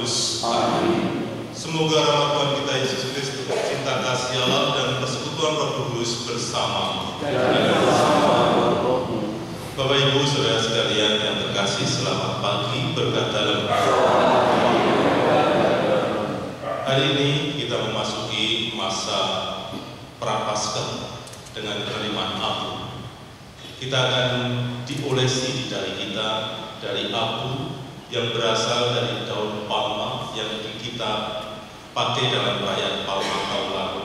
Kudus. Amin. Semoga rahmat Tuhan kita Yesus Kristus, cinta kasih Allah dan persekutuan Roh Kudus bersama. Bapak Ibu Saudara sekalian yang terkasih, selamat pagi, berkat dalam hari ini kita memasuki masa Prapaskah dengan penerimaan abu. Kita akan diolesi di jari kita dari abu yang berasal dari daun palma yang kita pakai dalam perayaan Palma tahun lalu.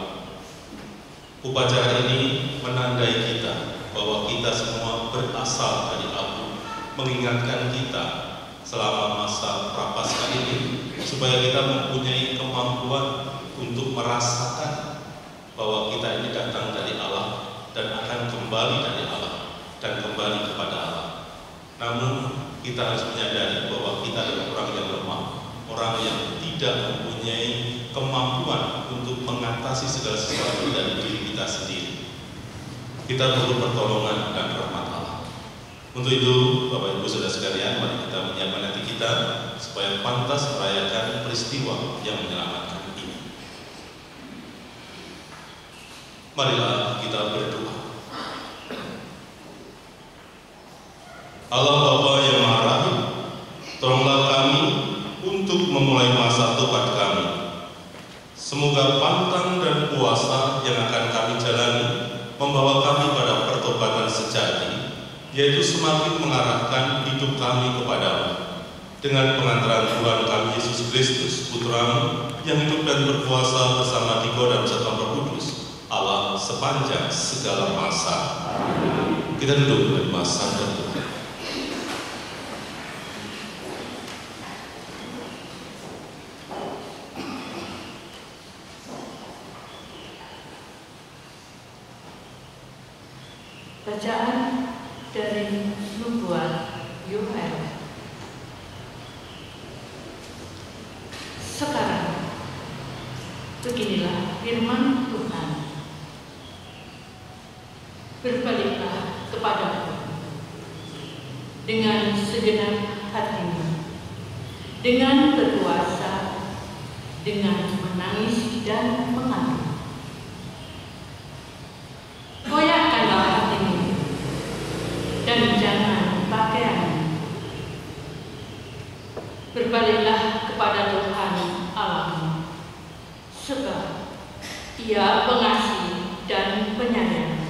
Upacara ini menandai kita bahwa kita semua berasal dari abu, mengingatkan kita selama masa Prapaskah ini supaya kita mempunyai kemampuan untuk merasakan bahwa kita ini datang dari Allah dan akan kembali dari Allah dan kembali kepada Allah. Namun kita harus menyadari bahwa kita adalah orang yang lemah, orang yang tidak mempunyai kemampuan untuk mengatasi segala sesuatu dari diri kita sendiri. Kita perlu pertolongan dan rahmat Allah. Untuk itu, Bapak Ibu Saudara sekalian, mari kita menyiapkan hati kita supaya pantas merayakan peristiwa yang menyelamatkan ini. Marilah kita berdoa. Allah Bapa yang Maha Rahim, tolonglah kami untuk memulai masa tobat kami. Semoga pantang dan puasa yang akan kami jalani membawa kami pada pertobatan sejati, yaitu semakin mengarahkan hidup kami kepada-Mu. Dengan pengantaran Tuhan kami Yesus Kristus, Putra-Mu, yang hidup dan berkuasa bersama Tiga dan Satu Roh Kudus, Allah sepanjang segala masa. Kita duduk dan masa dan Tuhan. Bacaan dari Nubuat Yoel. Sekarang, beginilah firman Tuhan. Berbaliklah kepadaku dengan segenap hatimu, dengan berpuasa, dengan menangis dan mengaduh. Goyahkanlah hatimu dan jangan pakaianmu. Berbaliklah kepada Tuhan Allahmu, sebab Ia pengasih dan penyayang,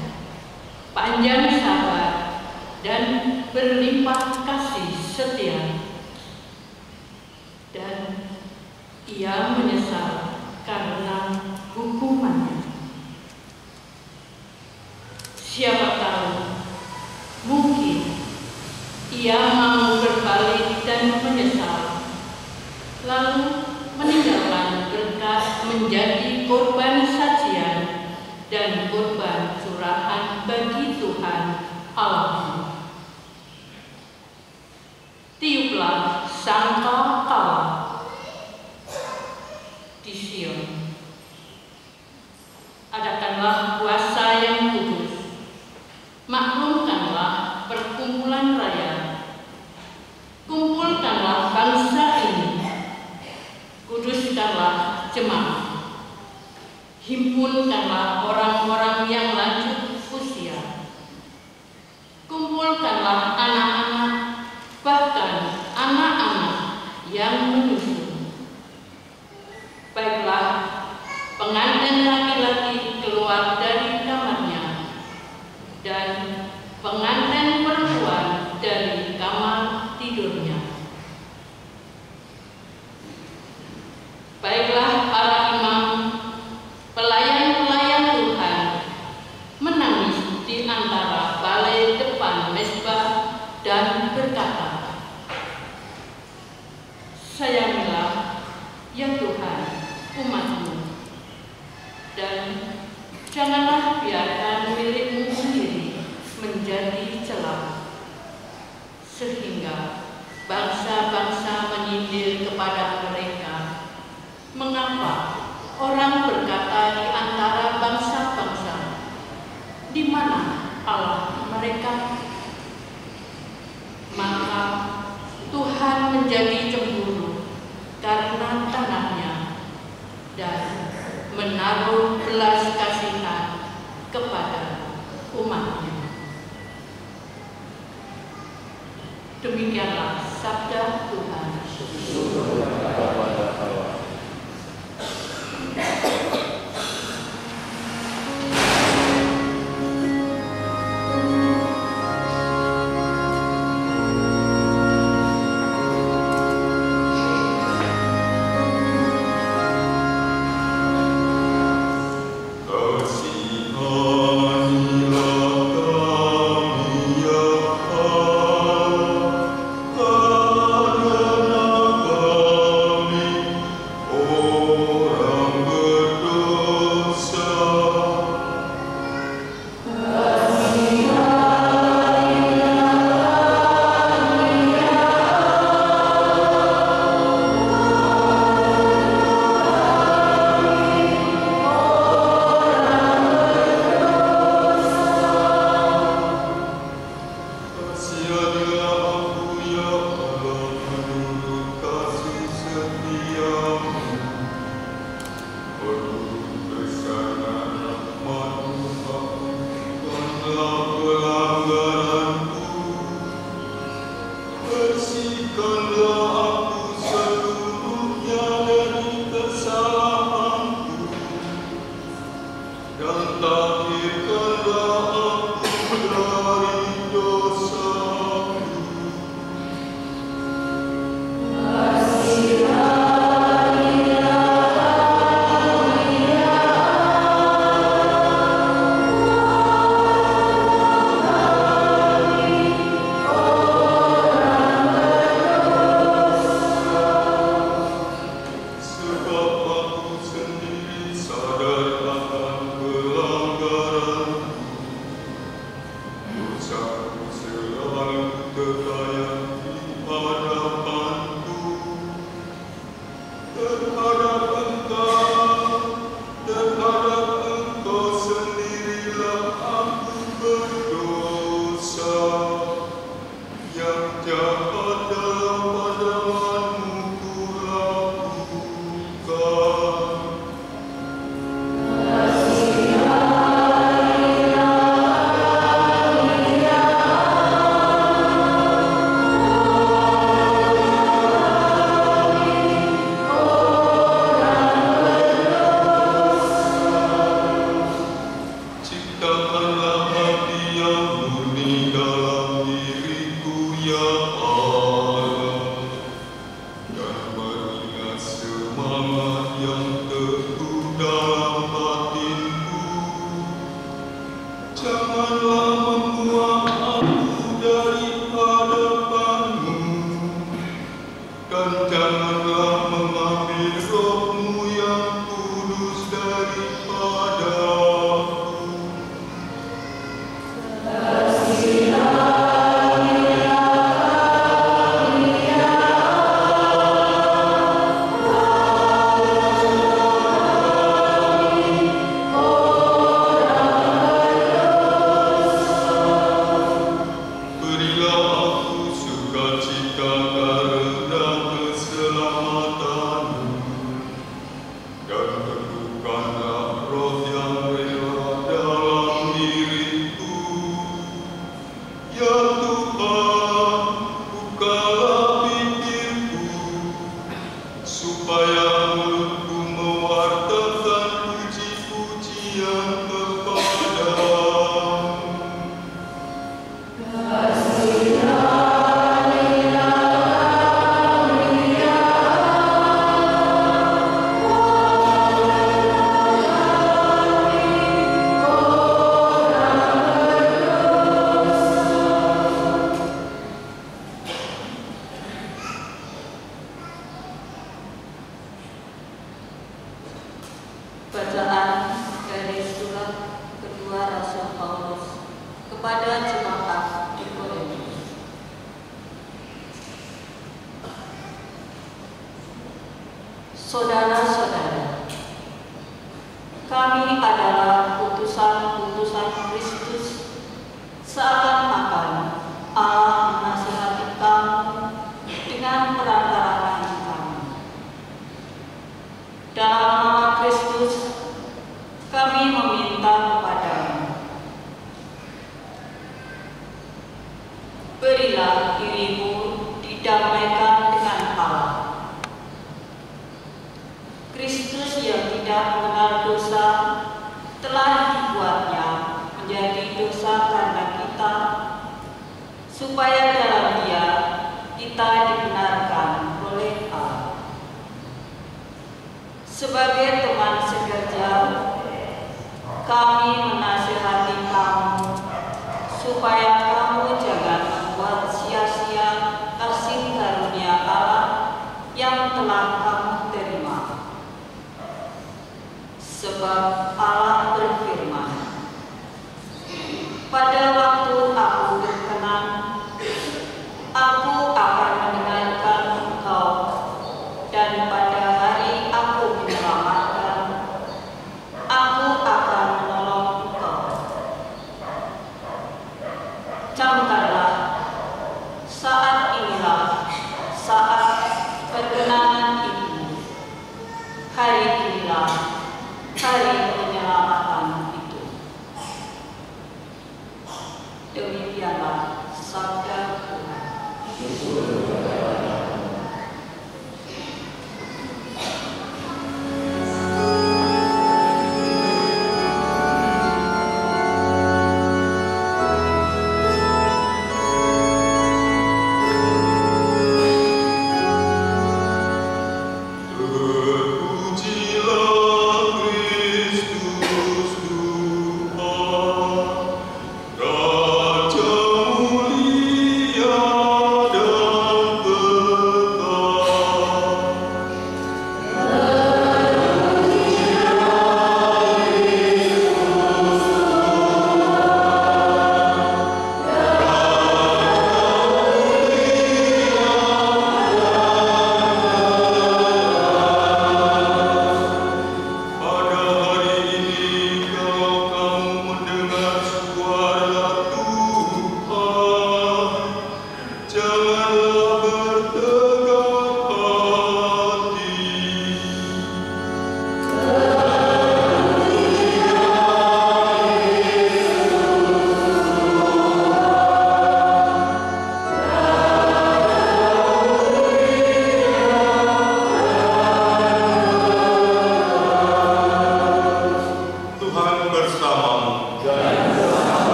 panjang sabar dan berlimpah kasih setia, dan Ia menyesal karena hukumannya. Siapa tahu, mungkin Ia mau berbalik dan menyesal, lalu meninggalkan berkat menjadi korban sajian dan korban curahan bagi Tuhan Allahmu. Tiuplah sangkakala di Sion. Adakanlah puasa yang kudus. Maklumkanlah perkumpulan raya. Kumpulkanlah bangsa ini. Kuduskanlah jemaat. Himpunkanlah orang-orang yang lanjut usia. Kumpulkanlah anak-anak, bahkan anak-anak yang menyusu. Baiklah, pengantin laki-laki keluar dari kamarnya, dan pengantin perempuan dari kamar tidurnya. Baiklah para imam, pelayan-pelayan Tuhan, menangis di antara balai depan mezbah dan berkata, sayangilah ya Tuhan umat-Mu, dan janganlah biarkan milik-Mu sendiri menjadi celah, sehingga bangsa-bangsa menyindir kepada mereka. Mengapa orang berkata di antara bangsa-bangsa, di mana Allah mereka? Maka Tuhan menjadi cemburu karena Saudara-saudara, kami adalah utusan-utusan Kristus, seakan-akan Allah menasihati kamu dengan perantaraan kami. Dalam nama Kristus, kami meminta kepadamu, berilah dirimu didamaikan dengan Allah. Kristus yang tidak mengenal dosa telah dibuatnya menjadi dosa karena kita, supaya dalam Dia kita dibenarkan oleh Allah. Sebagai teman sekerja, kami menasihati kamu supaya kamu jangan membuat sia-sia kasih karunia Allah yang telah kamu terima. Sebab Allah berfirman, pada waktu aku berkenan, aku akan mendengarkan engkau, dan pada hari aku menyelamatkan, aku akan menolong engkau. Camkanlah, saat inilah saat perkenanan itu. Hari inilah hari penyelamatan itu.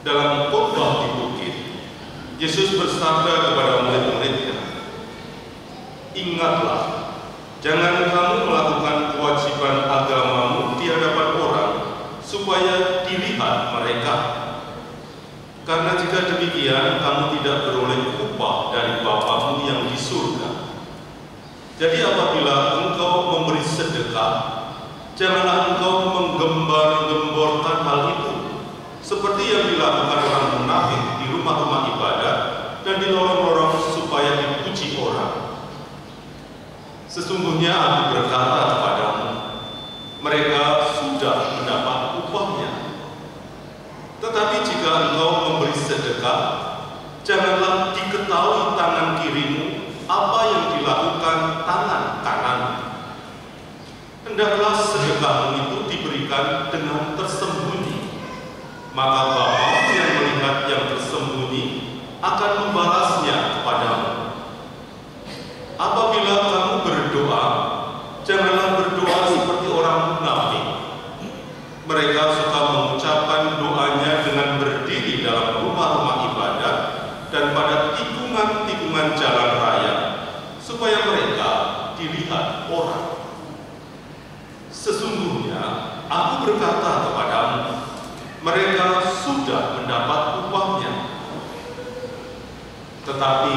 dalam khotbah di bukit, Yesus bersabda kepada murid-muridnya, "Ingatlah, jangan kamu melakukan kewajiban agamamu di hadapan orang supaya dilihat mereka. Karena jika demikian, kamu tidak beroleh upah dari Bapamu yang di surga. Jadi apabila engkau memberi sedekah, janganlah engkau menggembar-gemborkan hal itu, seperti yang dilakukan orang munafik di rumah-rumah ibadat dan di lorong-lorong supaya dipuji orang. Sesungguhnya aku berkata kepadamu, mereka sudah mendapat upahnya. Tetapi jika engkau memberi sedekah, janganlah diketahui tangan kirimu apa yang dilakukan tangan kanan. Hendaklah sedekahmu itu diberikan dengan tersembunyi, maka Bapamu yang melihat yang tersembunyi akan membalasnya kepadamu. Apabila kamu berdoa, janganlah berdoa seperti orang munafik. Mereka suka mengucapkan doanya dengan berdiri dalam rumah-rumah ibadat dan pada tikungan-tikungan jalan raya, supaya mereka dilihat orang. Sesungguhnya aku berkata kepadamu, mereka sudah mendapat upahnya. Tetapi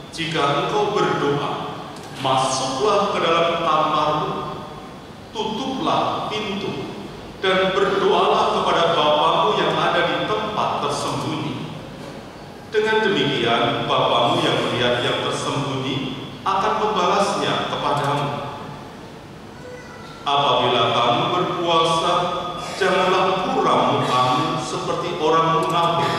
jika engkau berdoa, masuklah ke dalam kamarmu, tutuplah pintu, dan berdoalah kepada Bapamu yang ada di tempat tersembunyi. Dengan demikian, Bapamu yang melihat yang tersembunyi akan membalasnya kepadamu. Apabila kamu berpuasa, janganlah kuram mukamu seperti orang munafik.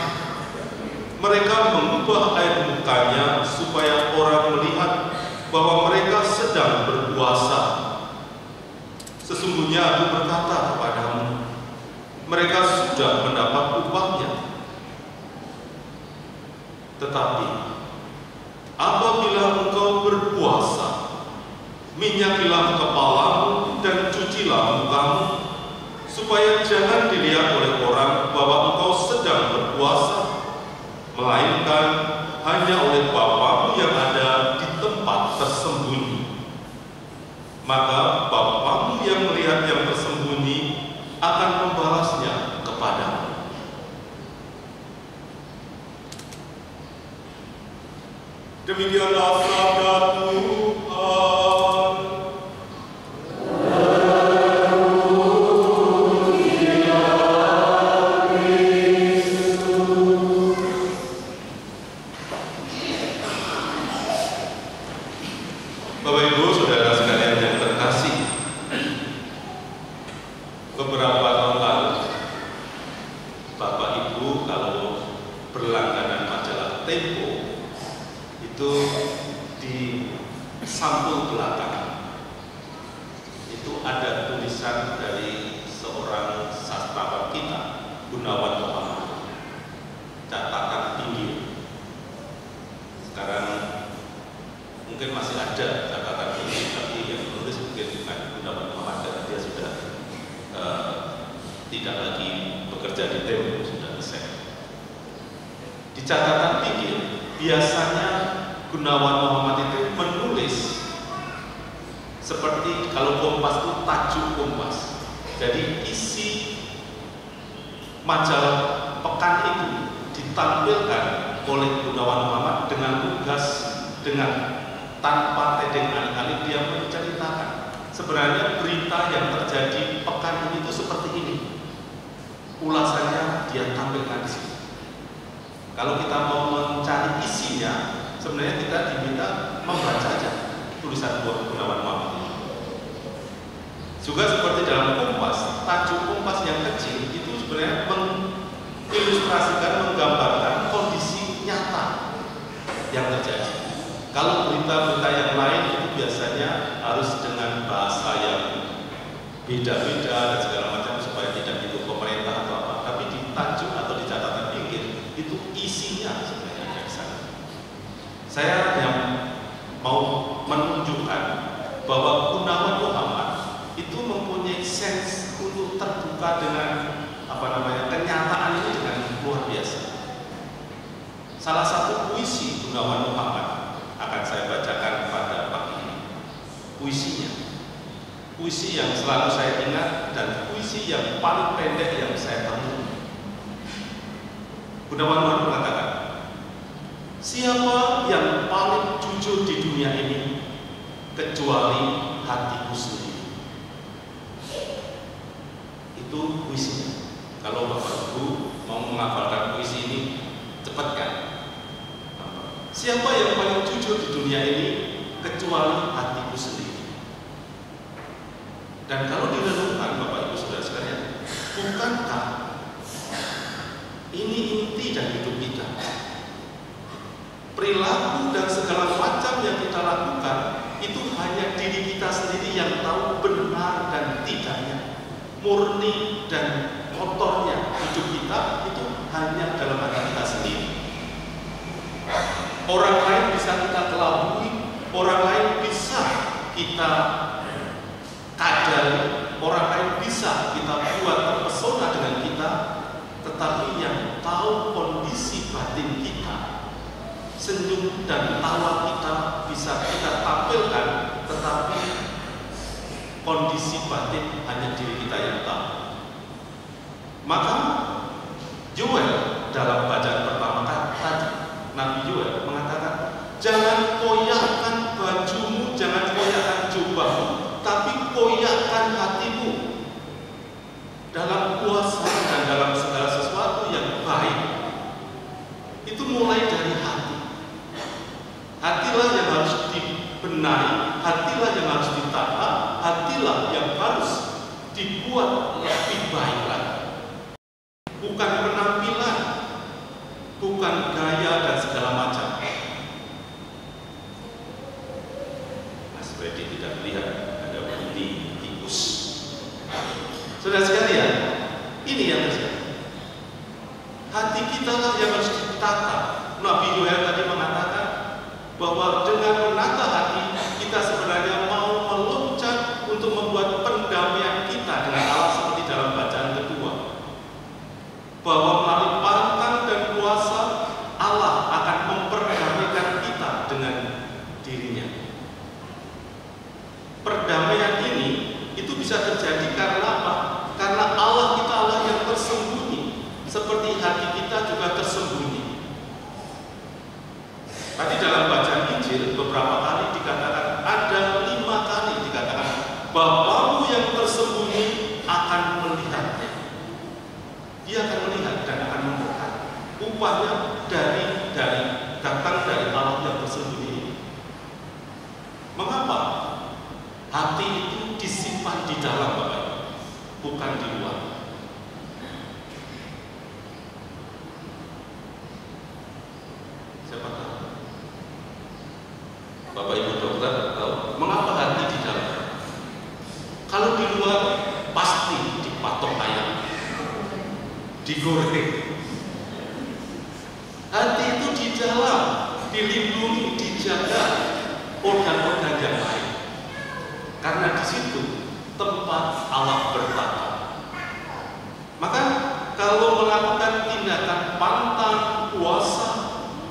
Mereka mengubah air mukanya supaya orang melihat bahwa mereka sedang berpuasa. Sesungguhnya aku berkata kepadamu, mereka sudah mendapat upahnya. Tetapi apabila engkau berpuasa, minyakilah kepalamu dan cucilah mukamu, supaya jangan dilihat oleh orang bahwa engkau sedang berpuasa, melainkan hanya oleh Bapamu yang ada di tempat tersembunyi. Maka Bapamu yang melihat yang tersembunyi akan membalasnya kepadamu." Demikianlah sabda Tuhan. Bapak Ibu, saudara sekalian yang terkasih, beberapa tahun lalu, Bapak Ibu kalau berlangganan majalah Tempo, itu di sampul belakang itu ada tulisan dari seorang sastrawan kita, Gunawan Muhammad, catatan pinggir. Sekarang mungkin masih ada catatan pinggir, tapi yang menulis mungkin bukan Gunawan Muhammad karena dia sudah tidak lagi bekerja di Tempo, sudah resign. Di catatan pinggir biasanya Gunawan Muhammad itu menulis seperti kalau Kompas itu tajuk Kompas. Jadi isi majalah pekan itu ditampilkan oleh Gunawan Muhammad dengan lugas, dengan tanpa tedeng alih-alih dia menceritakan sebenarnya berita yang terjadi pekan ini itu seperti ini. Ulasannya dia tampilkan di sini. Kalau kita mau mencari isinya, sebenarnya kita diminta membaca aja tulisan Gunawan Muhammad ini. Juga seperti dalam Kompas, tajuk Kompas yang kecil itu sebenarnya mengilustrasikan, menggambarkan kondisi nyata yang terjadi. Kalau berita-berita yang lain itu biasanya harus dengan bahasa yang beda-beda dan segala macam supaya tidak ikut pemerintah atau apa. Tapi di tajuk atau di catatan pinggir itu isinya sebenarnya dari sana. Saya hanya mau menunjukkan bahwa Gunawan Muhammad itu mempunyai sense untuk terbuka dengan kenyataan ini dengan luar biasa. puisi yang selalu saya ingat dan puisi yang paling pendek yang saya temui. Gunawan Nuar mengatakan, siapa yang paling jujur di dunia ini kecuali hatiku sendiri. Itu puisinya. Kalau Bapak Ibu mau menghafalkan puisi ini, cepat kan? Siapa yang paling jujur di dunia ini kecuali hatiku sendiri. Dan kalau direnungkan Bapak Ibu Saudara sekalian, bukankah ini inti dan hidup kita? Perilaku dan segala macam yang kita lakukan itu hanya diri kita sendiri yang tahu benar dan tidaknya. Murni dan kotornya hidup kita itu hanya dalam hati kita sendiri. Orang lain bisa kita kelabui, orang lain bisa kita kadali, orang lain bisa kita buat terpesona dengan kita, tetapi yang tahu kondisi batin kita, senyum dan tawa kita bisa kita tampilkan, tetapi kondisi batin hanya diri kita yang tahu. Maka Yoel dalam bacaan pertama tadi, Nabi Yoel mengatakan, jangan koyakkan bajumu, jangan koyakkan jubahmu, tapi koyakkan hatimu dalam puasa dan dalam segala sesuatu yang baik. Itu mulai dari hati. Hatilah yang harus dibenahi, hatilah yang harus ditata, hatilah yang harus dibuat lebih baik lagi. Bukan penampilan, bukan gaya dan segala macam. Mas Freddy tidak melihat ada bunyi tikus. Saudara sekalian, ini yang terjadi. Hati kita lah yang harus ditata. Nabi Yoel tadi mengatakan bahwa dengan menata hati kita sebenarnya mau meloncat untuk membuat pendamaian kita dengan Allah, seperti dalam bacaan kedua, bahwa melalui pantang dan puasa Allah akan memperdamaikan kita dengan dirinya. Perdamaian ini itu bisa terjadi karena apa? Karena Allah kita Allah yang tersembunyi, seperti hati kita juga tersembunyi. Tadi dalam bacaan Injil beberapa kali dikatakan, ada 5 kali dikatakan, Bapamu yang tersembunyi akan melihatnya. Dia akan melihat dan akan memberkati. Upahnya datang dari Allah yang tersembunyi. Mengapa? Hati itu disimpan di dalam, Bapak, bukan di luar. Siapa tahu? Bapak Ibu dokter tahu mengapa hati di dalam? Kalau di luar pasti dipatok ayam, digoreng. Hati itu di dalam, dilindungi, dijaga organ-organ yang lain. Karena di situ tempat Allah bertata. Maka kalau melakukan tindakan pantang, puasa,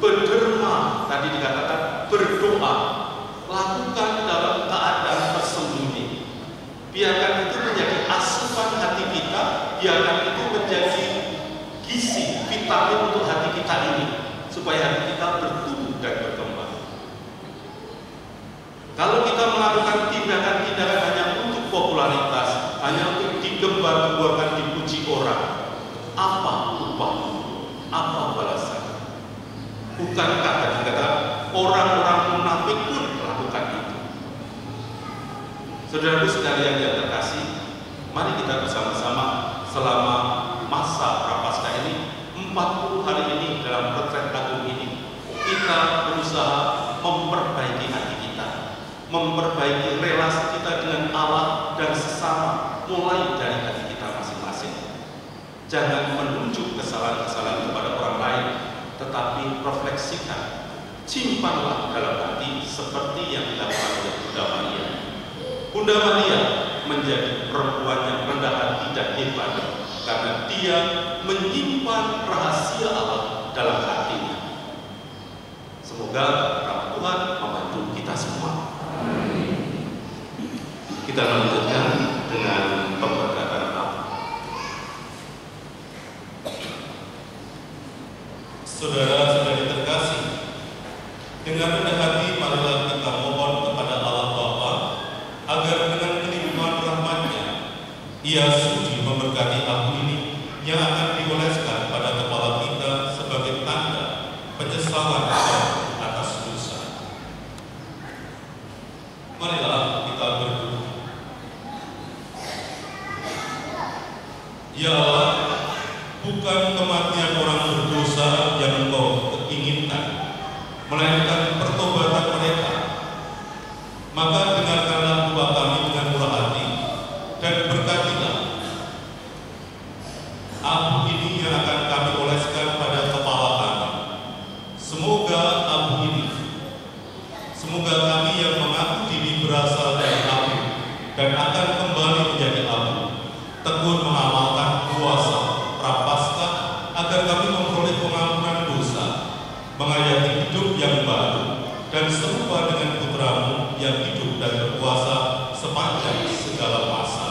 berderma, tadi dikatakan berdoa, lakukan dalam keadaan tersembunyi. Biarkan itu menjadi asupan hati kita, biarkan itu menjadi gizi, vitamin untuk hati kita ini, supaya hati kita bertumbuh dan berkembang. Kalau kita melakukan tindakan-tindakan hanya untuk popularitas, hanya untuk digembar-gemborkan, dipuji orang, apa upahmu? Apa balasan? Bukankah tadi kata orang-orang munafik pun melakukan itu? Saudaraku sekalian yang terkasih, mari kita bersama-sama selama masa Prapaskah ini, 40 hari ini dalam retret agung ini, kita berusaha memperbaiki hati kita, memperbaiki relasi kita dengan Allah dan sesama, mulai dari hati kita masing-masing. Jangan menunjuk kesalahan-kesalahan kepada orang lain, tetapi refleksikan, simpanlah dalam hati seperti yang dilakukan oleh Bunda Maria. Bunda Maria menjadi perempuan yang rendah hati dan hebat karena dia menyimpan rahasia Allah dalam hatinya. Semoga rahmat Tuhan membantu kita semua. Kita Kita lanjutkan dengan pemberkatan Allah. Saudara-saudari terkasih, dengan rendah hati marilah kita mohon kepada Allah Bapa agar dengan kelimpahan rahmat-Nya Ia sudi memberkati abu ini yang akan dioleskan pada kepala kita sebagai tanda penyesalan atas dosa. Marilah kita berdoa. Ya Allah, bukan kematian orang berdosa yang Engkau inginkan, melainkan pertobatan mereka. Maka dengarkanlah doa kami dengan murah hati dan berkatilah abu ini yang akan kami oleskan pada kepala kami. Semoga kami yang mengaku diri berasal dari abu dan akan kembali menjadi abu, tekun mengamalkan puasa prapaskah agar kami memperoleh pengampunan dosa, menghayati hidup yang baru, dan serupa dengan Putra-Mu yang hidup dan berkuasa sepanjang segala masa.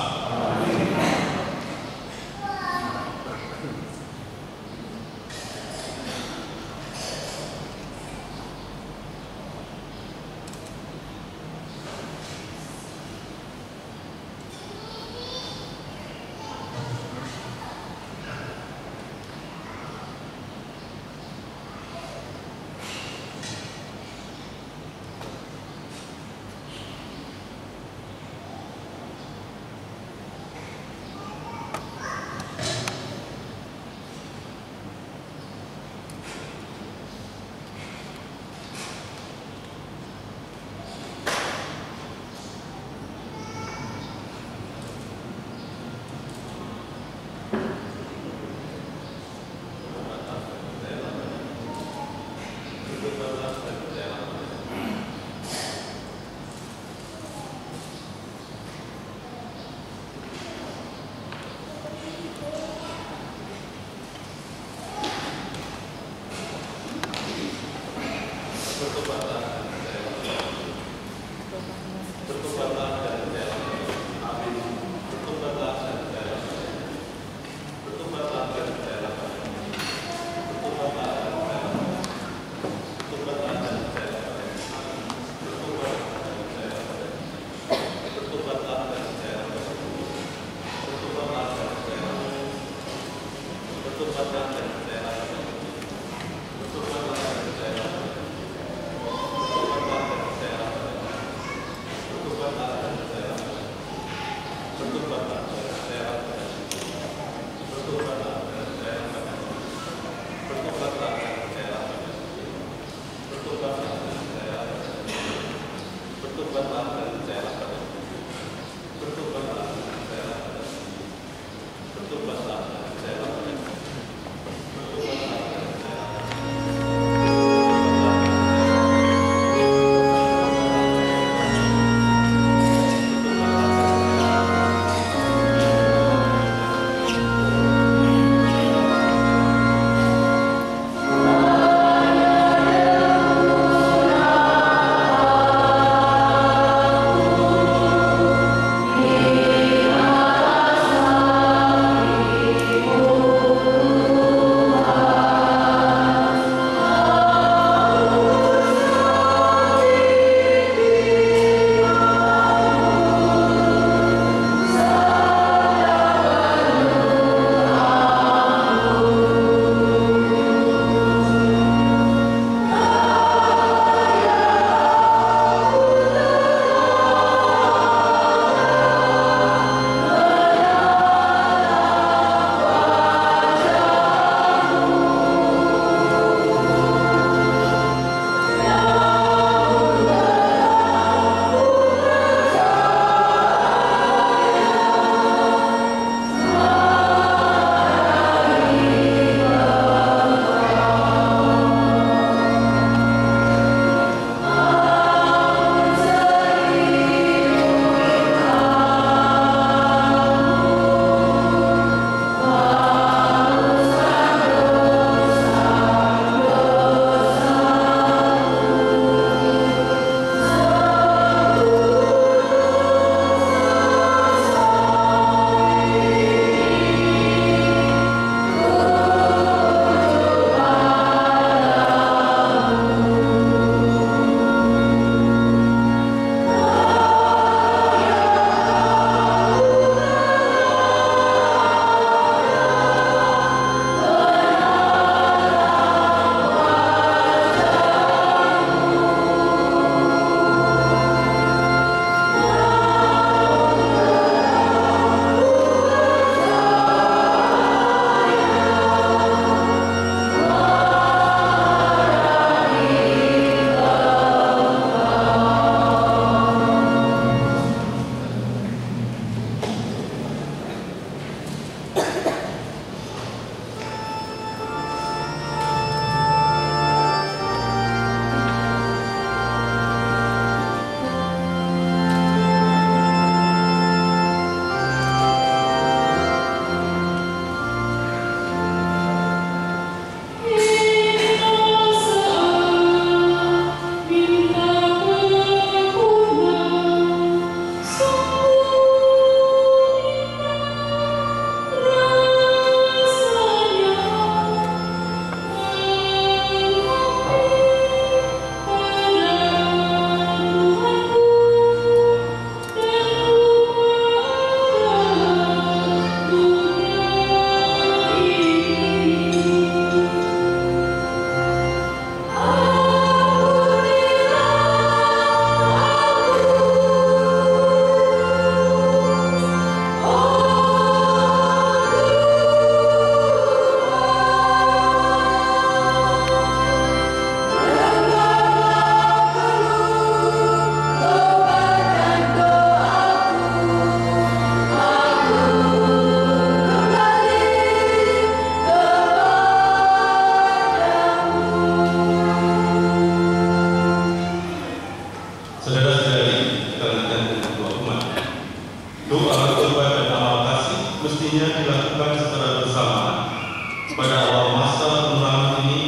awal masa penerangan ini,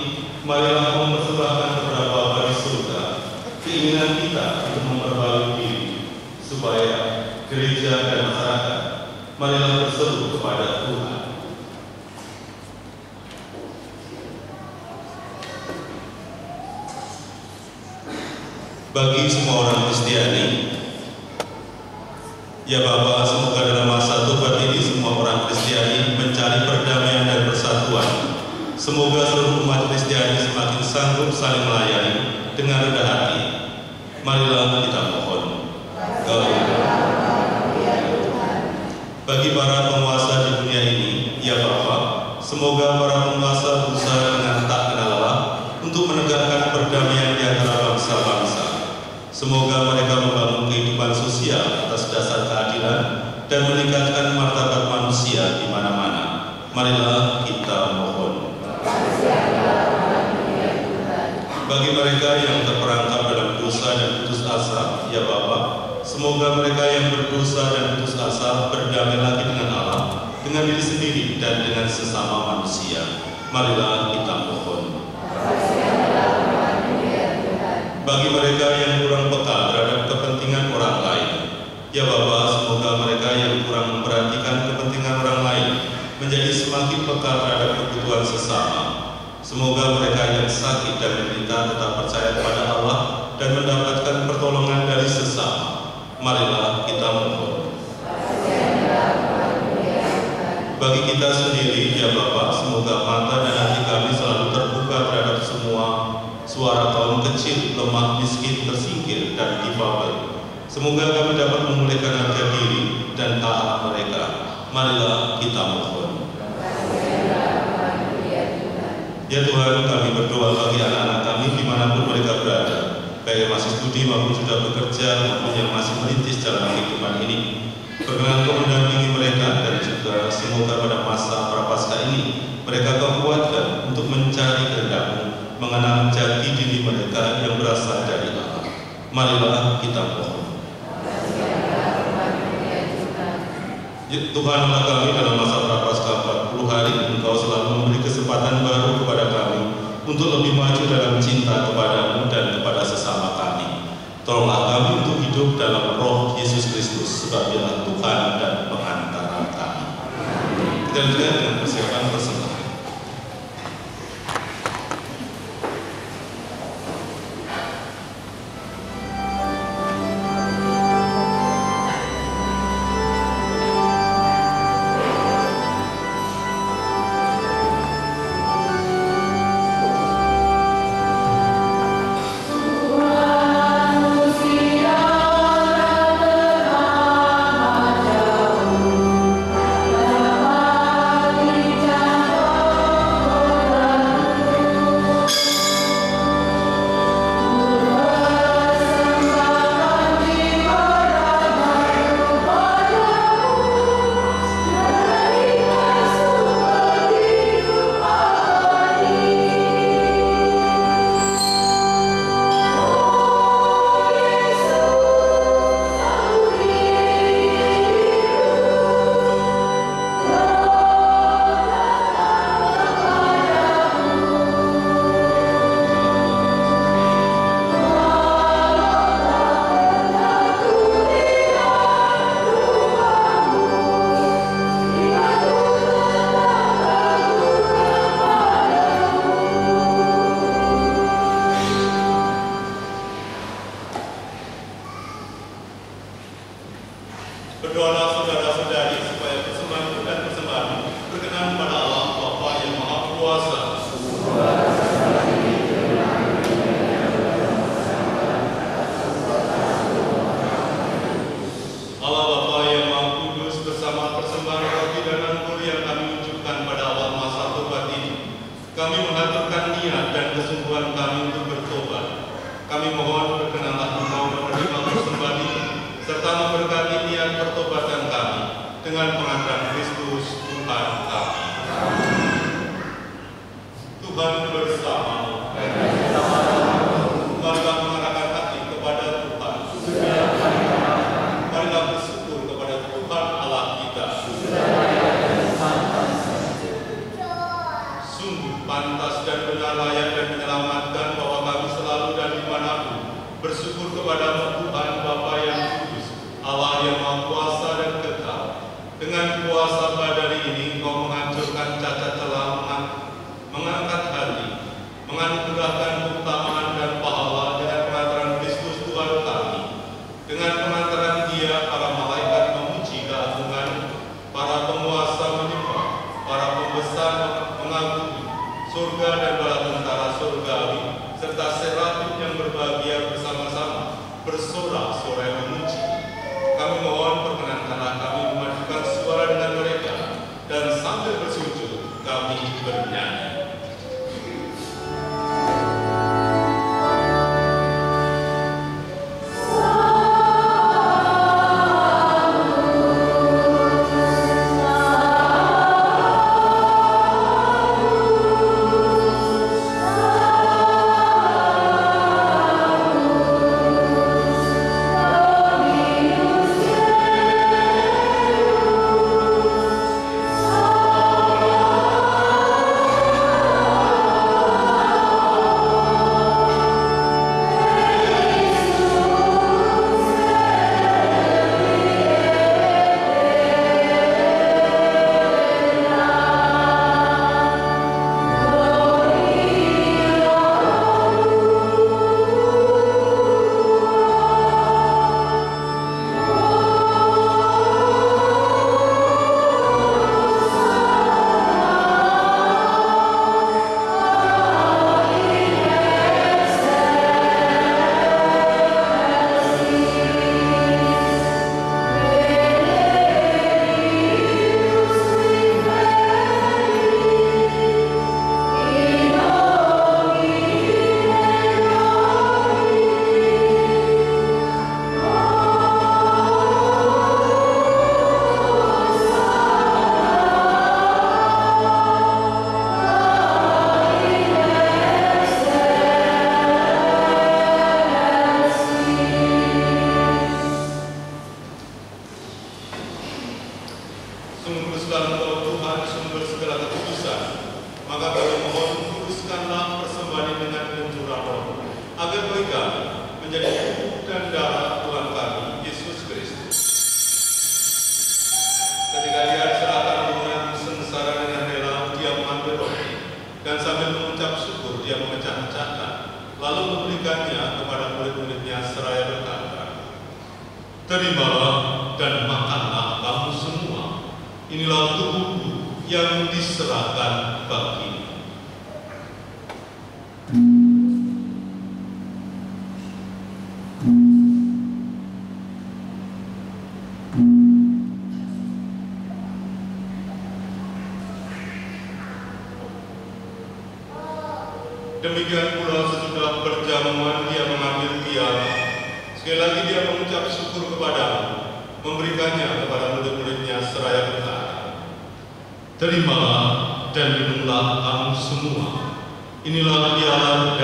marilah mempersembahkan kepada Bapa di surga keinginan kita untuk memperbarui diri, supaya gereja dan masyarakat marilah berseru kepada Tuhan. Bagi semua orang Kristiani, ya Bapa, semoga dalam masa tobat ini semua orang Kristiani mencari perdamaian dan persatuan. Semoga seluruh umat Kristiani semakin sanggup saling melayani dengan rendah hati. Marilah kita mohon. Bagi para penguasa di dunia ini, ya Bapa, semoga para penguasa berusaha dengan tak kenal lelah untuk menegakkan perdamaian di antara bangsa-bangsa. Semoga mereka membangun kehidupan sosial atas dasar keadilan dan meningkatkan martabat manusia di mana-mana. Marilah kita mohon. Bagi mereka yang terperangkap dalam dosa dan putus asa, ya Bapa, semoga mereka yang berdosa dan putus asa berdamai lagi dengan Allah, dengan diri sendiri dan dengan sesama manusia. Marilah kita mohon. Bagi mereka yang kurang peka terhadap kepentingan orang lain, ya Bapa, semoga mereka yang kurang memperhatikan kepentingan orang lain menjadi semakin peka terhadap kebutuhan sesama. Semoga mereka yang sakit dan menderita tetap percaya kepada Allah dan mendapatkan pertolongan dari sesama. Marilah kita mohon. Bagi kita sendiri, ya Bapa, semoga mata dan hati kami selalu terbuka terhadap semua suara kaum kecil, lemah, miskin, tersingkir, dan difabel. Semoga kami dapat memulihkan harga diri dan taat mereka. Marilah kita mohon. Ya Tuhan, kami berdoa bagi anak-anak kami dimanapun mereka berada, baik yang masih studi maupun sudah bekerja maupun yang masih merintis jalan kehidupan ini. Berkenan Kau mendampingi mereka dan juga semoga pada masa Prapaskah ini mereka Kau kuatkan untuk mencari kehendak-Mu, mengenal jati diri mereka yang berasal dari Allah. Marilah kita mohon. Tuhan Allah kami, dalam masa Prapaskah 40 hari Engkau selalu memberi kesempatan baru kepada kami untuk lebih maju dalam cinta kepada-Mu dan kepada sesama kami. Tolonglah kami untuk hidup dalam roh Yesus Kristus sebagai Tuhan dan pengantara kami. Kita lihat dengan persiapan persembahan. Berdoalah saudara-saudari supaya persembahan dan persembahan berkenan pada Allah Bapa yang Maha Kuasa. Allah Bapa yang Maha Kudus, bersama persembahan roti dan anggur yang kami unjukkan pada awal masa tobat ini, kami mengaturkan niat dan kesungguhan kami untuk bertobat. Kami mohon berkenanlah Engkau menerima persembahan ini serta memberkati niat pertobatan kami dengan pengantara Kristus Tuhan kami. Tuhan bersama-mu. Marilah mengarahkan hati kepada Tuhan. Marilah bersyukur kepada Tuhan Allah kita. Sungguh sungguh pantas dan benar, layak dan menyelamatkan bahwa kami selalu dan dimanapun bersyukur kepada Tuhan Bapa yang kudus, Allah yang Maha Kuasa dan kekal. Dengan kuasa pada hari ini Engkau menghancurkan cacat celah, mengangkat hati, menganugerahkan keutamaan dan pahala dengan pengantaran Kristus Tuhan kami. Dengan pengantaran Dia, para malaikat memuji keagungan, para penguasa menyembah, para pembesar mengagumi, surga dan bala tentara surgawi, serta serafim yang berbahagia bersama-sama bersorak-sorai memuji. Kami mohon perkenankanlah kami memadukan suara dengan mereka, dan sambil bersujud kami bernyanyi. Terimalah dan makanlah kamu semua. Inilah tubuhku yang diserahkan bagimu. Demikian pula sesudah perjamuan Dia mengambil piala. Sekali lagi Dia mengucap syukur kepadamu, memberikannya kepada murid-muridnya seraya berkata, Terimalah dan minumlah kamu semua. Inilah piala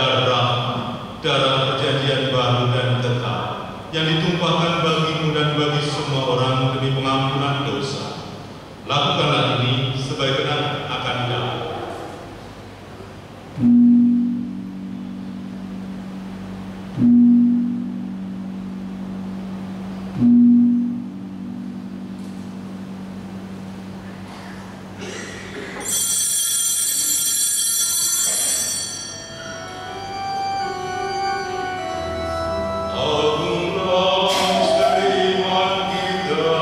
darah perjanjian baru dan kekal, yang ditumpahkan bagimu dan bagi semua orang demi pengampunan dosa. Lakukanlah ini sebagai kenangan akan Dia. Agunglah misteri iman kita.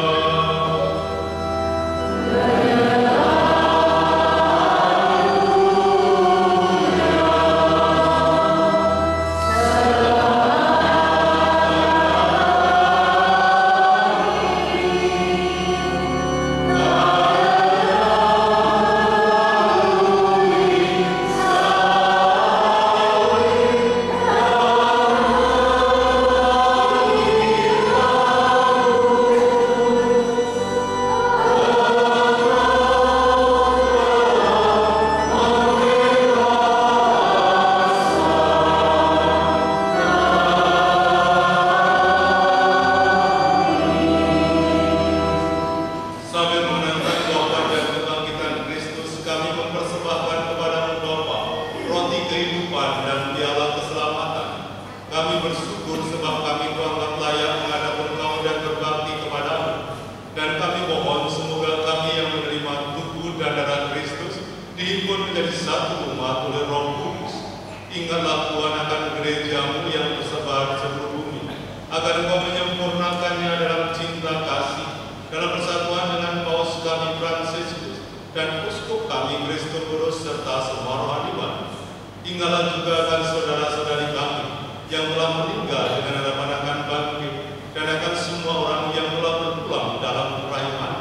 diurapat oleh Roh Kudus. Ingatlah Tuhan akan gerejamu yang tersebar di seluruh bumi, agar Engkau menyempurnakannya dalam cinta kasih, dalam persatuan dengan Paus kami Fransiskus dan Uskup kami Kristoforus serta semua rohaniwan. Ingatlah juga akan saudara-saudari kami yang telah meninggal dengan harapan akan bangkit, dan akan semua orang yang telah berpulang dalam kerahiman.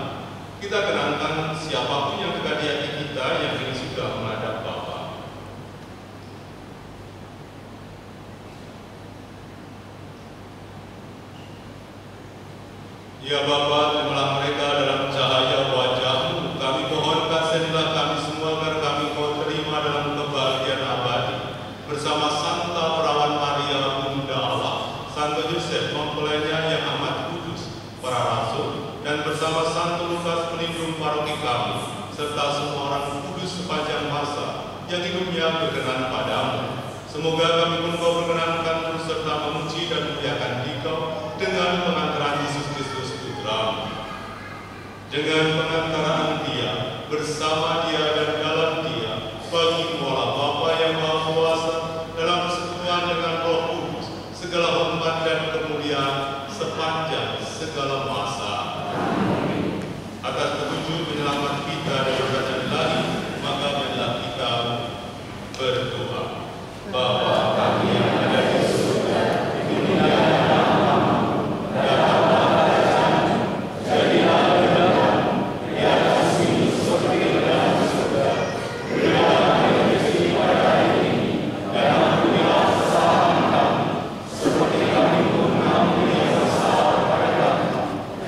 Kita kenangkan siapapun yang dekat di hati kita yang kini sudah menghadap Bapa. Ya Bapa, terimalah mereka dalam cahaya wajah-Mu. Kami mohon kasihanilah kami semua agar kami Kau terima dalam kebahagiaan abadi bersama Santa Perawan Maria Bunda Allah, Santo Yosef mempelainya yang amat kudus, para rasul, dan bersama Santo Lukas pelindung paroki kami, serta semua orang kudus sepanjang masa yang hidupnya berkenan padamu. Semoga kami pun Kau perkenankan serta memuji dan memuliakan Dikau dengan pengantaran Yesus Kristus Putra-Mu. Dengan pengantaraan Dia, bersama Dia dan dalam Dia, bagi-Mu Allah Bapa yang Maha Kuasa, dalam persekutuan dengan Roh Kudus, segala hormat dan kemuliaan sepanjang segala masa. Atas petunjuk penyelamat kita dari kerajaan ilahi, maka marilah kita berdoa. Bapa kami yang ada di surga, dimuliakan namamu, datanglah kerajaanmu, jadilah kehendakmu di atas bumi seperti di dalam surga. Berilah kami rezeki pada hari ini, dan ampunilah kesalahan kami, seperti kami pun mengampuni yang bersalah kepada kami.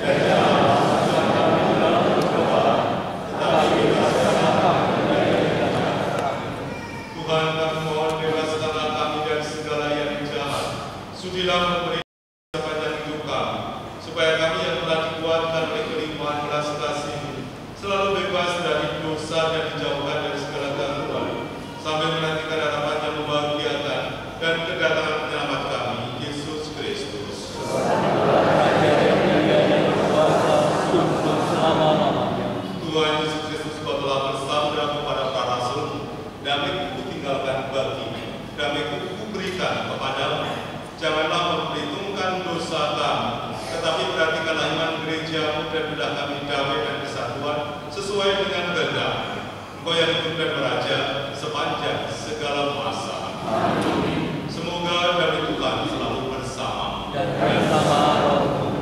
Dan janganlah masukkan kami ke dalam pencobaan, tetapi bebaskanlah kami dari yang jahat. Tuhan, kami mohon bebaskanlah kami dari segala yang jahat. Sudilah memberi sepanjang hidup kami, supaya kami yang telah dikuatkan oleh kelimpahan belas kasih-Mu selalu bebas dari dosa dan dijauhkan dari segala gangguan, sambil menantikan harapan yang membahagiakan dan kedatangan penyelamat kami, Yesus Kristus. Tuhan Yesus Kristus, Kau telah bersabda kepada para rasul, damai ku tinggalkan bagimu, damai ku berikan kepadamu. Janganlah memperhitungkan dosa kami, tetapi perhatikanlah iman gereja-Mu dan berilah kami damai dan kesatuan sesuai dengan kehendak. Engkau yang hidup dan beraja sepanjang segala masa. Amin. Semoga damai Tuhan selalu bersama dan bersama rohmu. Amen.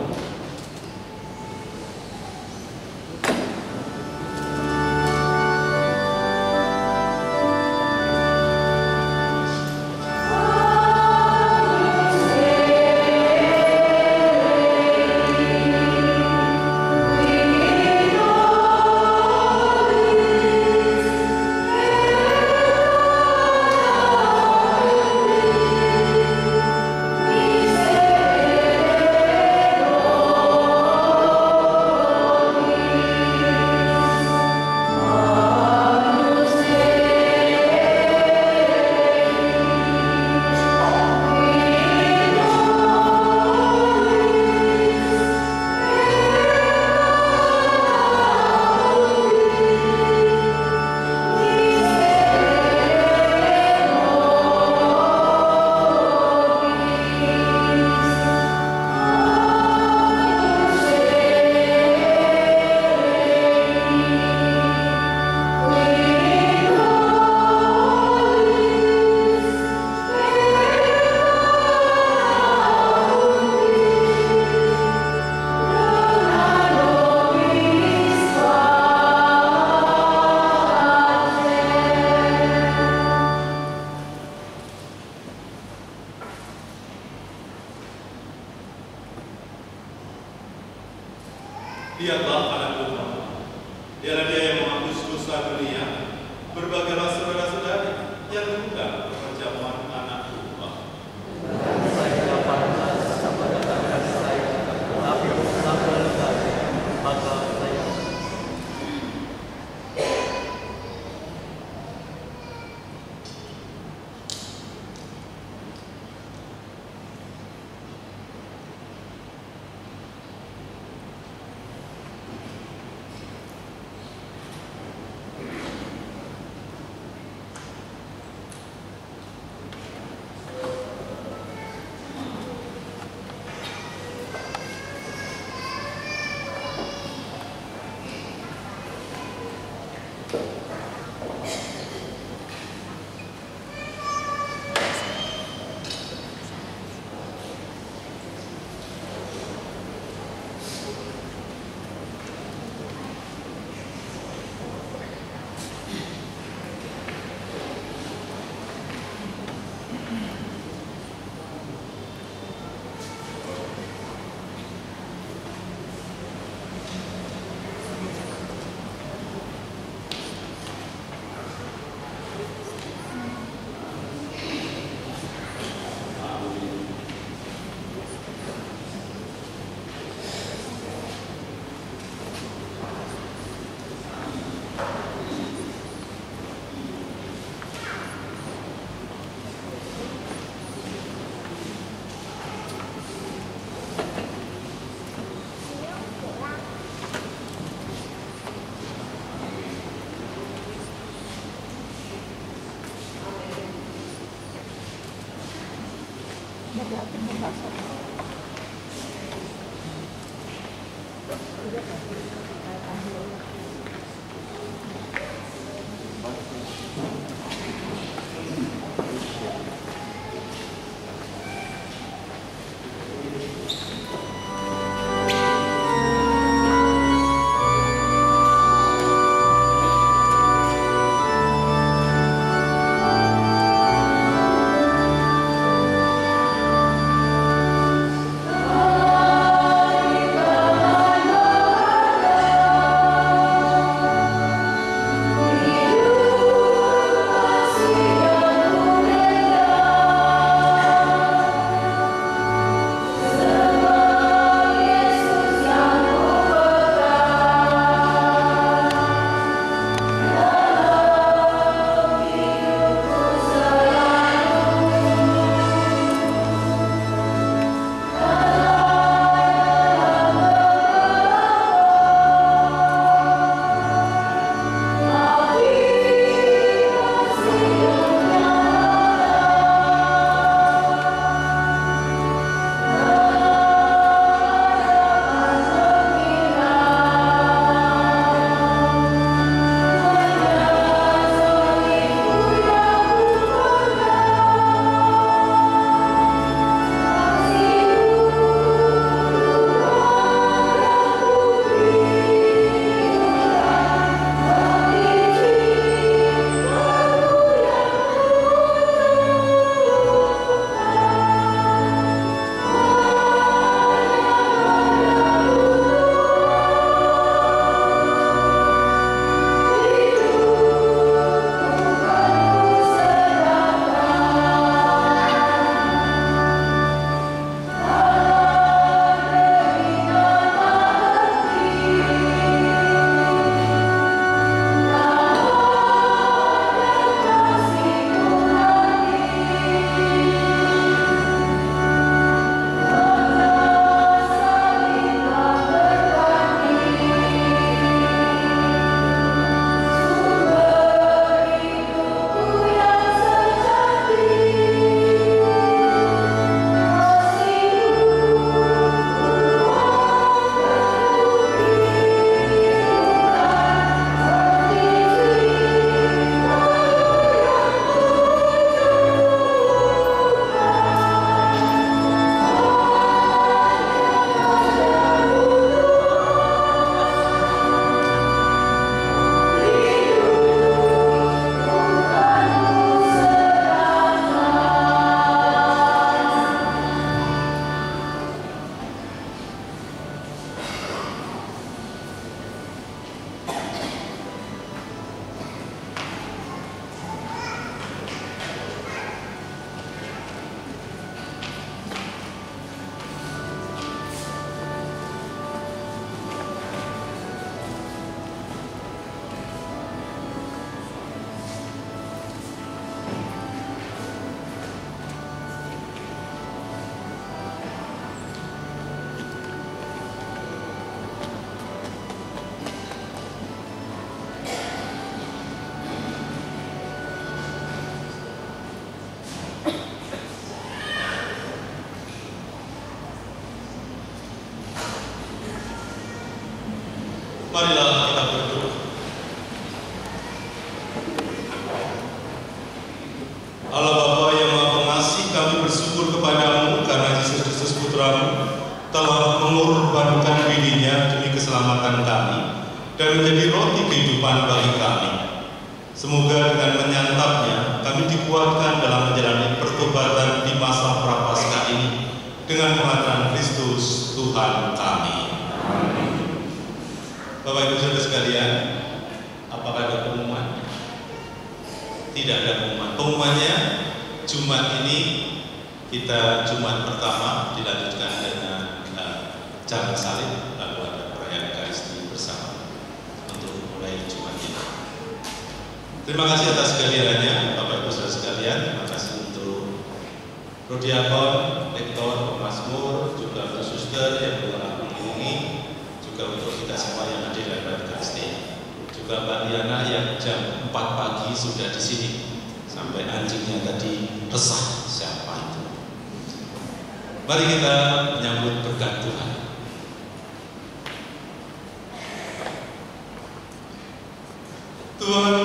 Marilah kita berdoa. Allah Bapa yang Maha Pengasih, kami bersyukur kepadamu karena Yesus Kristus Putramu telah mengorbankan dirinya demi keselamatan kami dan menjadi roti kehidupan bagi kami. Semoga dengan menyantapnya kami dikuatkan dalam menjalani pertobatan di masa prapaskah ini dengan kematian Kristus Tuhan kami. Amin. Bapak Ibu Saudara sekalian, apakah ada pengumuman? Tidak ada pengumuman. Pengumumannya Jumat ini kita Jumat pertama dilanjutkan dengan jalan salib, lalu ada perayaan Ekaristi bersama untuk mulai Jumat ini. Terima kasih atas kehadirannya Bapak Ibu Saudara sekalian. Terima kasih untuk Prodiakon, Lektor, Pemazmur, juga untuk suster yang telah mengiringi, juga untuk kita semua yang hadir dalam Ekaristi, juga Mbak Liana yang jam 4 pagi sudah di sini sampai anjingnya tadi resah siapa itu. Mari kita menyambut berkat Tuhan. Tuhan